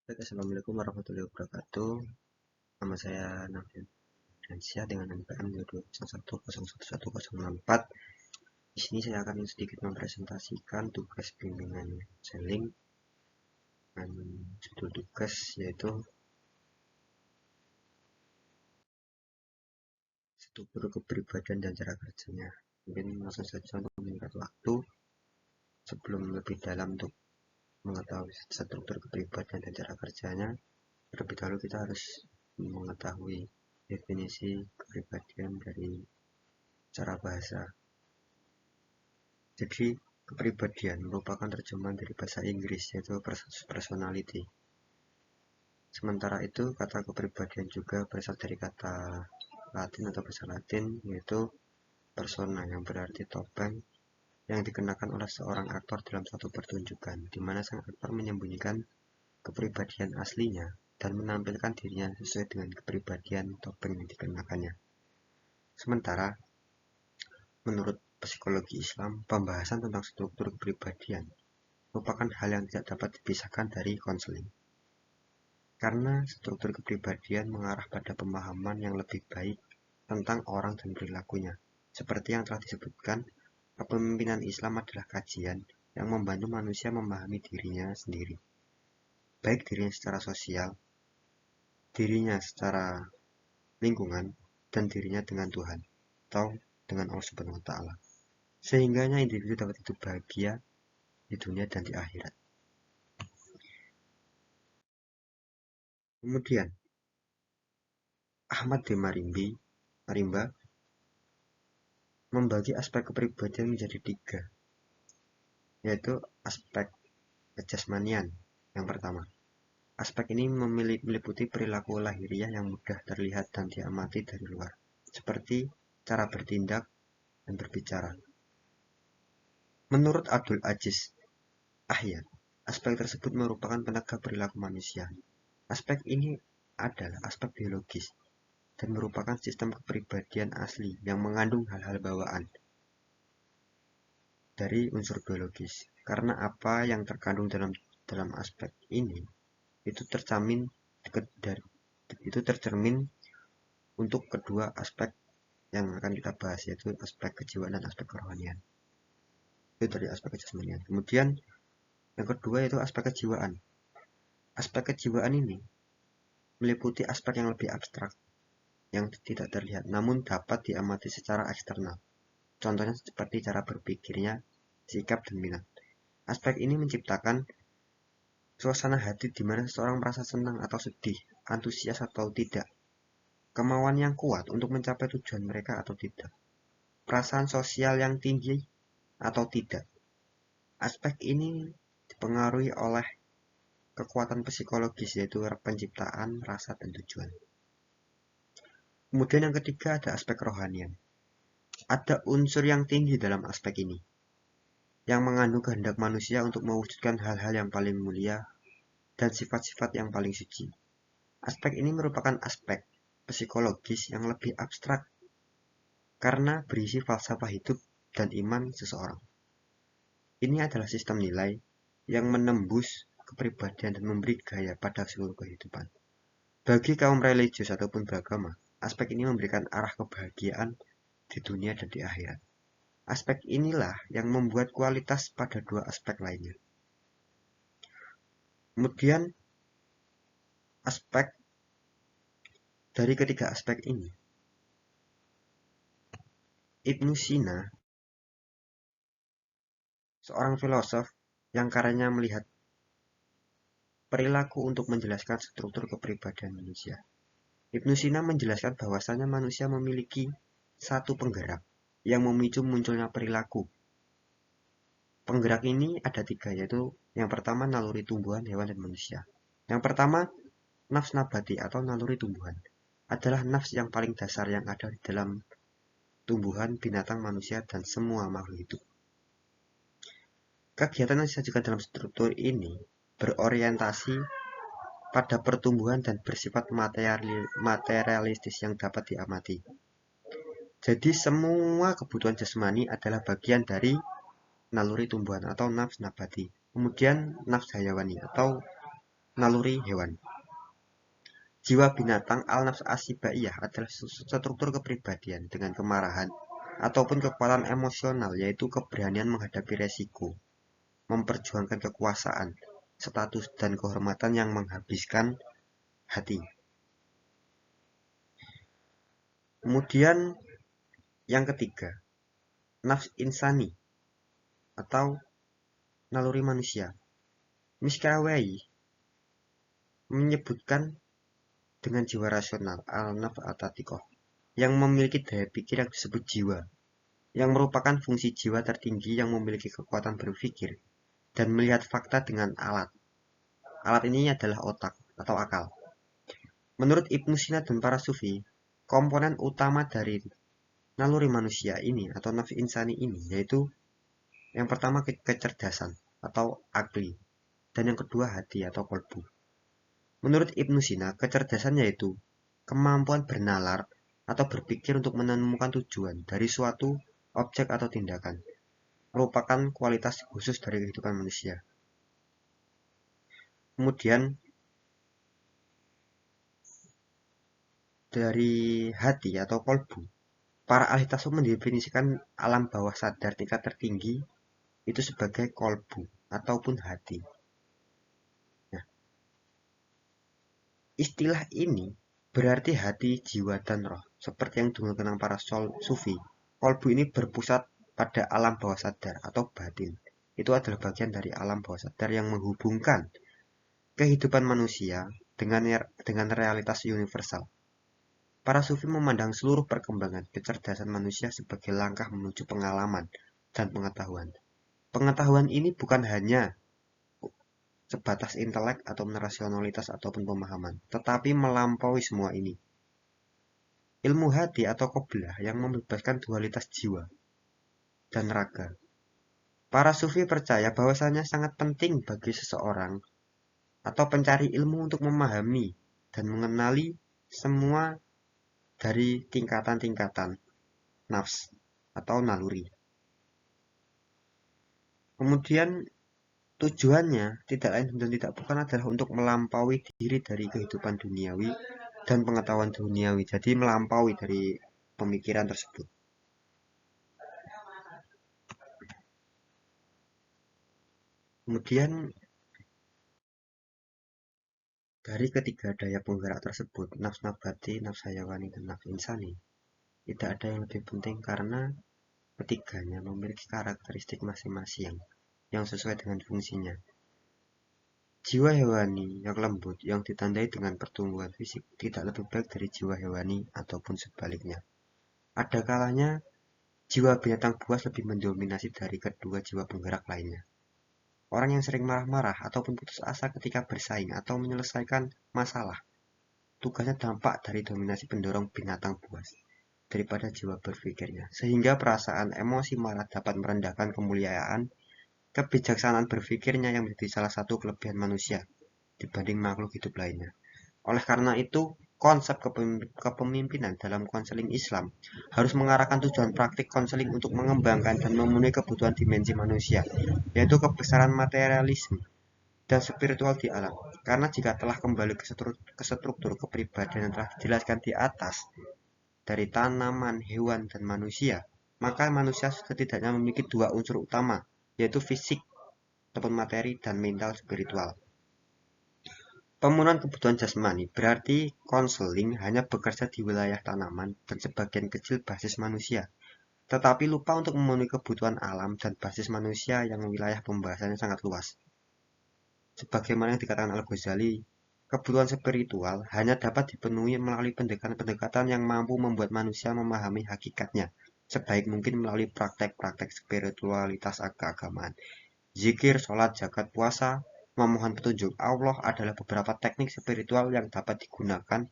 Baik, Assalamualaikum warahmatullahi wabarakatuh. Nama saya Nafian Diansyah dengan NPM 221011104. Di sini saya akan sedikit mempresentasikan tugas bimbingan Selling dengan judul tugas yaitu struktur kepribadian dan cara kerjanya. Mungkin langsung saja untuk meningkat waktu. Sebelum lebih dalam untuk mengetahui struktur kepribadian dan cara kerjanya, terlebih dahulu kita harus mengetahui definisi kepribadian dari cara bahasa. Jadi, kepribadian merupakan terjemahan dari bahasa Inggris, yaitu personality. Sementara itu, kata kepribadian juga berasal dari kata Latin atau bahasa Latin, yaitu persona, yang berarti topeng yang dikenakan oleh seorang aktor dalam suatu pertunjukan, di mana sang aktor menyembunyikan kepribadian aslinya dan menampilkan dirinya sesuai dengan kepribadian topeng yang dikenakannya. Sementara, menurut psikologi Islam, pembahasan tentang struktur kepribadian merupakan hal yang tidak dapat dipisahkan dari konseling. Karena struktur kepribadian mengarah pada pemahaman yang lebih baik tentang orang dan perilakunya. Seperti yang telah disebutkan, kepemimpinan Islam adalah kajian yang membantu manusia memahami dirinya sendiri. Baik dirinya secara sosial, dirinya secara lingkungan, dan dirinya dengan Tuhan, atau dengan Allah Subhanahu wa Ta'ala. Sehingganya individu dapat hidup bahagia di dunia dan di akhirat. Kemudian, Ahmad D. Marimba membagi aspek kepribadian menjadi 3, yaitu aspek kejasmanian. Yang pertama, aspek ini meliputi perilaku lahiriah yang mudah terlihat dan diamati dari luar, seperti cara bertindak dan berbicara. Menurut Abdul Aziz Ahya, aspek tersebut merupakan penegak perilaku manusia. Aspek ini adalah aspek biologis dan merupakan sistem kepribadian asli yang mengandung hal-hal bawaan dari unsur biologis. Karena apa yang terkandung dalam aspek ini itu tercermin untuk kedua aspek yang akan kita bahas, yaitu aspek kejiwaan dan aspek kerohanian. Itu dari aspek kejasmanian. Kemudian yang kedua yaitu aspek kejiwaan. Aspek kejiwaan ini meliputi aspek yang lebih abstrak yang tidak terlihat namun dapat diamati secara eksternal. Contohnya seperti cara berpikirnya, sikap, dan minat. Aspek ini menciptakan suasana hati di mana seseorang merasa senang atau sedih, antusias atau tidak, kemauan yang kuat untuk mencapai tujuan mereka atau tidak, perasaan sosial yang tinggi atau tidak. Aspek ini dipengaruhi oleh kekuatan psikologis, yaitu penciptaan, rasa, dan tujuan. Kemudian yang ketiga ada aspek kerohanian. Ada unsur yang tinggi dalam aspek ini, yang mengandung kehendak manusia untuk mewujudkan hal-hal yang paling mulia dan sifat-sifat yang paling suci. Aspek ini merupakan aspek psikologis yang lebih abstrak karena berisi falsafah hidup dan iman seseorang. Ini adalah sistem nilai yang menembus kepribadian dan memberi gaya pada seluruh kehidupan. Bagi kaum religius ataupun beragama, aspek ini memberikan arah kebahagiaan di dunia dan di akhirat. Aspek inilah yang membuat kualitas pada dua aspek lainnya. Kemudian aspek dari ketiga aspek ini, Ibnu Sina, seorang filosof yang karyanya melihat perilaku untuk menjelaskan struktur kepribadian manusia. Ibnu Sina menjelaskan bahwasanya manusia memiliki satu penggerak yang memicu munculnya perilaku. Penggerak ini ada 3, yaitu yang pertama naluri tumbuhan, hewan, dan manusia. Yang pertama, nafs nabati atau naluri tumbuhan adalah nafs yang paling dasar yang ada di dalam tumbuhan, binatang, manusia, dan semua makhluk hidup. Kegiatan yang disajikan dalam struktur ini berorientasi pada pertumbuhan dan bersifat materialistis yang dapat diamati. Jadi semua kebutuhan jasmani adalah bagian dari naluri tumbuhan atau nafs nabati. Kemudian nafs hayawani atau naluri hewan. Jiwa binatang al-nafs as-sibaiyah adalah struktur kepribadian dengan kemarahan ataupun kekuatan emosional, yaitu keberanian menghadapi resiko, memperjuangkan kekuasaan, status, dan kehormatan yang menghabiskan hati. Kemudian yang ketiga, nafs insani atau naluri manusia. Mishkawai menyebutkan dengan jiwa rasional al-nafs at-tatiqah yang memiliki daya pikir yang disebut jiwa, yang merupakan fungsi jiwa tertinggi yang memiliki kekuatan berpikir dan melihat fakta dengan alat. Alat ini adalah otak atau akal. Menurut Ibnu Sina dan para sufi, komponen utama dari naluri manusia ini atau nafs insani ini yaitu yang pertama kecerdasan atau akli, dan yang kedua hati atau kolbu. Menurut Ibnu Sina, kecerdasan yaitu kemampuan bernalar atau berpikir untuk menemukan tujuan dari suatu objek atau tindakan, merupakan kualitas khusus dari kehidupan manusia. Kemudian dari hati atau kolbu, para ahli tasawuf mendefinisikan alam bawah sadar tingkat tertinggi itu sebagai kolbu ataupun hati. Nah, istilah ini berarti hati, jiwa, dan roh. Seperti yang digunakan para sufi, kolbu ini berpusat pada alam bawah sadar atau batin. Itu adalah bagian dari alam bawah sadar yang menghubungkan kehidupan manusia dengan realitas universal. Para sufi memandang seluruh perkembangan kecerdasan manusia sebagai langkah menuju pengalaman dan pengetahuan. Pengetahuan ini bukan hanya sebatas intelek atau rasionalitas ataupun pemahaman, tetapi melampaui semua ini. Ilmu hati atau qoblah yang membebaskan dualitas jiwa dan raga. Para sufi percaya bahwasanya sangat penting bagi seseorang atau pencari ilmu untuk memahami dan mengenali semua dari tingkatan-tingkatan nafs atau naluri. Kemudian tujuannya tidak lain dan tidak bukan adalah untuk melampaui diri dari kehidupan duniawi dan pengetahuan duniawi. Jadi melampaui dari pemikiran tersebut. Kemudian dari ketiga daya penggerak tersebut, nafs nabati, nafs hayawani, dan nafs insani, tidak ada yang lebih penting karena ketiganya memiliki karakteristik masing-masing yang sesuai dengan fungsinya. Jiwa hewani yang lembut yang ditandai dengan pertumbuhan fisik tidak lebih baik dari jiwa hewani ataupun sebaliknya. Ada kalanya jiwa binatang buas lebih mendominasi dari kedua jiwa penggerak lainnya. Orang yang sering marah-marah ataupun putus asa ketika bersaing atau menyelesaikan masalah, tugasnya dampak dari dominasi pendorong binatang buas daripada jiwa berpikirnya, sehingga perasaan emosi marah dapat merendahkan kemuliaan kebijaksanaan berpikirnya yang menjadi salah satu kelebihan manusia dibanding makhluk hidup lainnya. Oleh karena itu, konsep kepemimpinan dalam konseling Islam harus mengarahkan tujuan praktik konseling untuk mengembangkan dan memenuhi kebutuhan dimensi manusia, yaitu kebesaran materialisme dan spiritual di alam. Karena jika telah kembali ke struktur kepribadian yang telah dijelaskan di atas, dari tanaman, hewan, dan manusia, maka manusia setidaknya memiliki dua unsur utama, yaitu fisik ataupun materi dan mental spiritual. Pemenuhan kebutuhan jasmani berarti konseling hanya bekerja di wilayah tanaman dan sebagian kecil basis manusia, tetapi lupa untuk memenuhi kebutuhan alam dan basis manusia yang wilayah pembahasannya sangat luas. Sebagaimana yang dikatakan Al-Ghazali, kebutuhan spiritual hanya dapat dipenuhi melalui pendekatan-pendekatan yang mampu membuat manusia memahami hakikatnya sebaik mungkin melalui praktek-praktek spiritualitas keagamaan. Zikir, sholat, zakat, puasa, memohon petunjuk Allah adalah beberapa teknik spiritual yang dapat digunakan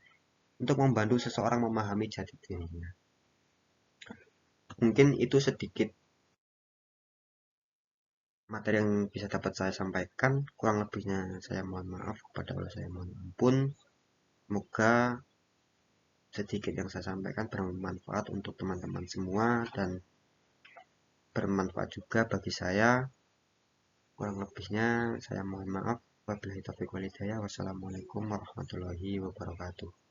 untuk membantu seseorang memahami jati dirinya. Mungkin itu sedikit materi yang bisa dapat saya sampaikan. Kurang lebihnya saya mohon maaf, kepada Allah saya mohon ampun. Semoga sedikit yang saya sampaikan bermanfaat untuk teman-teman semua dan bermanfaat juga bagi saya. Kurang lebihnya saya mohon maaf. Wabillahi taufiq walhidayah. Wassalamualaikum warahmatullahi wabarakatuh.